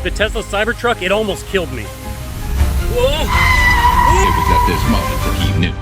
The Tesla Cybertruck, it almost killed me. Whoa! It was at this moment that he knew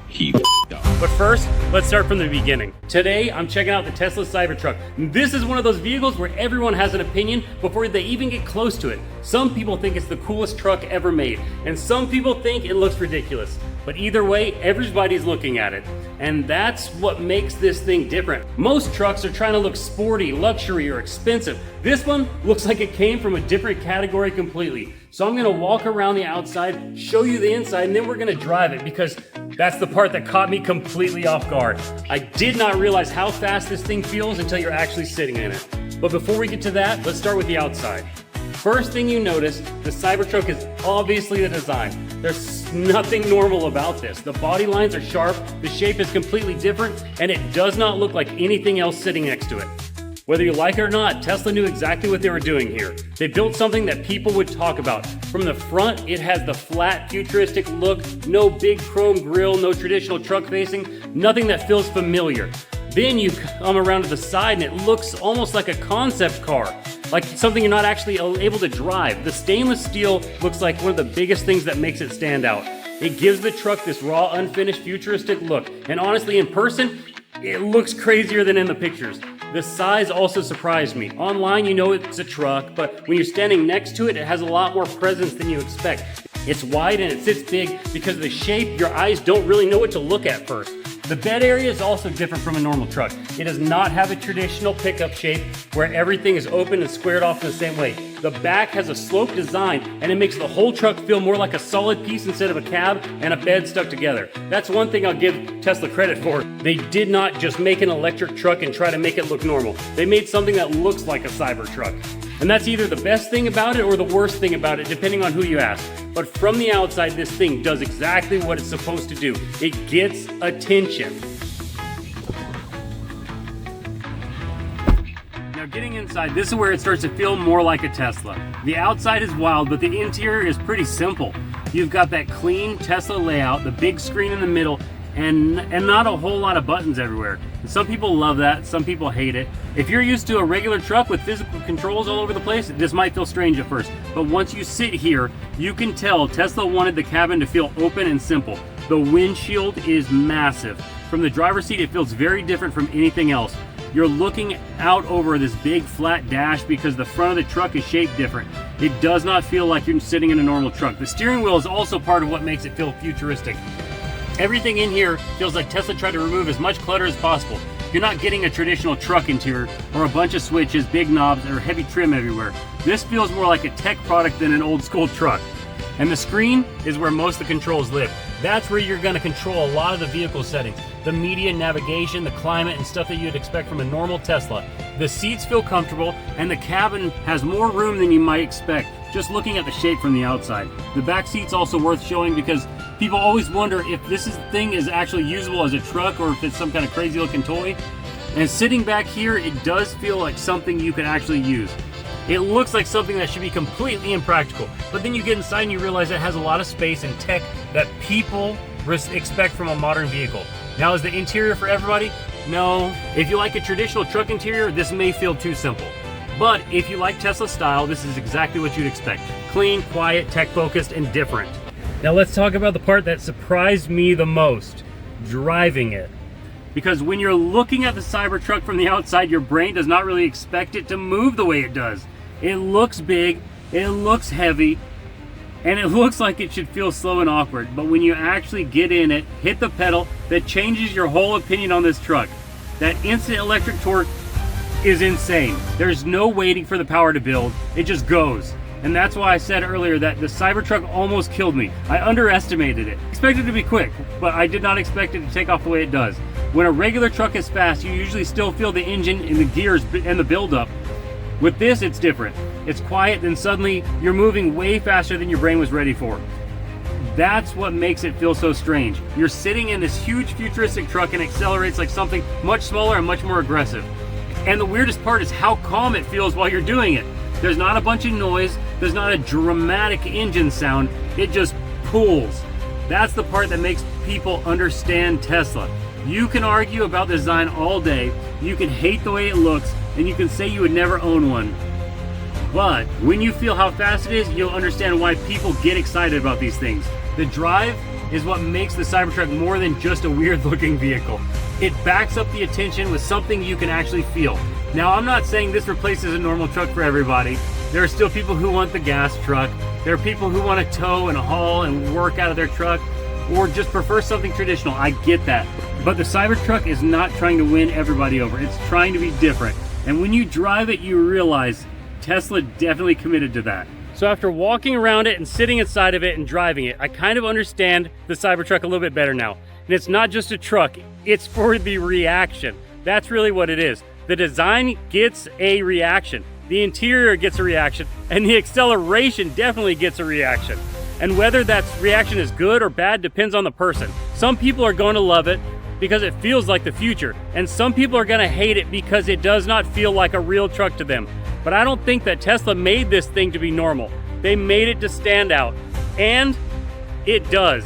he f***ed up. But first, let's start from the beginning. Today, I'm checking out the Tesla Cybertruck. This is one of those vehicles where everyone has an opinion before they even get close to it. Some people think it's the coolest truck ever made, and some people think it looks ridiculous. But either way, everybody's looking at it. And that's what makes this thing different. Most trucks are trying to look sporty, luxury, or expensive. This one looks like it came from a different category completely. So I'm gonna walk around the outside, show you the inside, and then we're gonna drive it because that's the part that caught me completely off guard. I did not realize how fast this thing feels until you're actually sitting in it. But before we get to that, let's start with the outside. First thing you notice, the Cybertruck is obviously the design. There's nothing normal about this. The body lines are sharp, the shape is completely different, and it does not look like anything else sitting next to it. Whether you like it or not, Tesla knew exactly what they were doing here. They built something that people would talk about. From the front, it has the flat, futuristic look, no big chrome grille, no traditional truck facing, nothing that feels familiar. Then you come around to the side and it looks almost like a concept car, like something you're not actually able to drive. The stainless steel looks like one of the biggest things that makes it stand out. It gives the truck this raw, unfinished, futuristic look. And honestly, in person, it looks crazier than in the pictures. The size also surprised me. Online, you know it's a truck, but when you're standing next to it, it has a lot more presence than you expect. It's wide and it sits big because of the shape. Your eyes don't really know what to look at first. The bed area is also different from a normal truck. It does not have a traditional pickup shape where everything is open and squared off in the same way. The back has a sloped design and it makes the whole truck feel more like a solid piece instead of a cab and a bed stuck together. That's one thing I'll give Tesla credit for. They did not just make an electric truck and try to make it look normal. They made something that looks like a Cybertruck. And that's either the best thing about it or the worst thing about it, depending on who you ask. But from the outside, this thing does exactly what it's supposed to do. It gets attention. Now getting inside, this is where it starts to feel more like a Tesla. The outside is wild, but the interior is pretty simple. You've got that clean Tesla layout, the big screen in the middle, and not a whole lot of buttons everywhere. Some people love that, some people hate it. If you're used to a regular truck with physical controls all over the place, this might feel strange at first. But once you sit here, you can tell Tesla wanted the cabin to feel open and simple. The windshield is massive. From the driver's seat, it feels very different from anything else. You're looking out over this big flat dash because the front of the truck is shaped different. It does not feel like you're sitting in a normal truck. The steering wheel is also part of what makes it feel futuristic. Everything in here feels like Tesla tried to remove as much clutter as possible. You're not getting a traditional truck interior or a bunch of switches, big knobs, or heavy trim everywhere. This feels more like a tech product than an old school truck. And the screen is where most of the controls live. That's where you're going to control a lot of the vehicle settings. The media, navigation, the climate, and stuff that you'd expect from a normal Tesla. The seats feel comfortable, and the cabin has more room than you might expect, just looking at the shape from the outside. The back seat's also worth showing because people always wonder if this thing is actually usable as a truck or if it's some kind of crazy looking toy. And sitting back here, it does feel like something you can actually use. It looks like something that should be completely impractical, but then you get inside and you realize it has a lot of space and tech that people expect from a modern vehicle. Now, is the interior for everybody? No. If you like a traditional truck interior, this may feel too simple. But if you like Tesla style, this is exactly what you'd expect. Clean, quiet, tech-focused, and different. Now let's talk about the part that surprised me the most, driving it. Because when you're looking at the Cybertruck from the outside, your brain does not really expect it to move the way it does. It looks big, it looks heavy, and it looks like it should feel slow and awkward. But when you actually get in it, hit the pedal, that changes your whole opinion on this truck. That instant electric torque is insane. There's no waiting for the power to build, it just goes. And that's why I said earlier that the Cybertruck almost killed me. I underestimated it. I expected it to be quick, but I did not expect it to take off the way it does. When a regular truck is fast, you usually still feel the engine and the gears and the buildup. With this, it's different. It's quiet, then suddenly you're moving way faster than your brain was ready for. That's what makes it feel so strange. You're sitting in this huge futuristic truck and accelerates like something much smaller and much more aggressive. And the weirdest part is how calm it feels while you're doing it. There's not a bunch of noise, there's not a dramatic engine sound, it just pulls. That's the part that makes people understand Tesla. You can argue about the design all day, you can hate the way it looks, and you can say you would never own one. But when you feel how fast it is, you'll understand why people get excited about these things. The drive is what makes the Cybertruck more than just a weird looking vehicle. It backs up the attention with something you can actually feel. Now, I'm not saying this replaces a normal truck for everybody. There are still people who want the gas truck. There are people who want to tow and haul and work out of their truck, or just prefer something traditional. I get that. But the Cybertruck is not trying to win everybody over. It's trying to be different. And when you drive it, you realize Tesla definitely committed to that. So after walking around it and sitting inside of it and driving it, I kind of understand the Cybertruck a little bit better now. And it's not just a truck, it's for the reaction. That's really what it is. The design gets a reaction, the interior gets a reaction, and the acceleration definitely gets a reaction. And whether that reaction is good or bad depends on the person. Some people are going to love it because it feels like the future, and some people are going to hate it because it does not feel like a real truck to them. But I don't think that Tesla made this thing to be normal. They made it to stand out, and it does.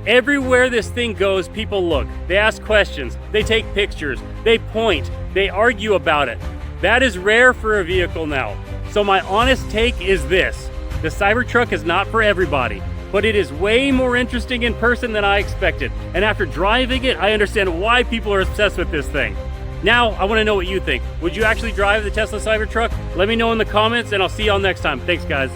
Everywhere this thing goes, people look, they ask questions, they take pictures, they point, they argue about it. That is rare for a vehicle now. So my honest take is this: the Cybertruck is not for everybody, but it is way more interesting in person than I expected. And after driving it, I understand why people are obsessed with this thing. Now, I want to know what you think. Would you actually drive the Tesla Cybertruck? Let me know in the comments, and I'll see y'all next time. Thanks, guys.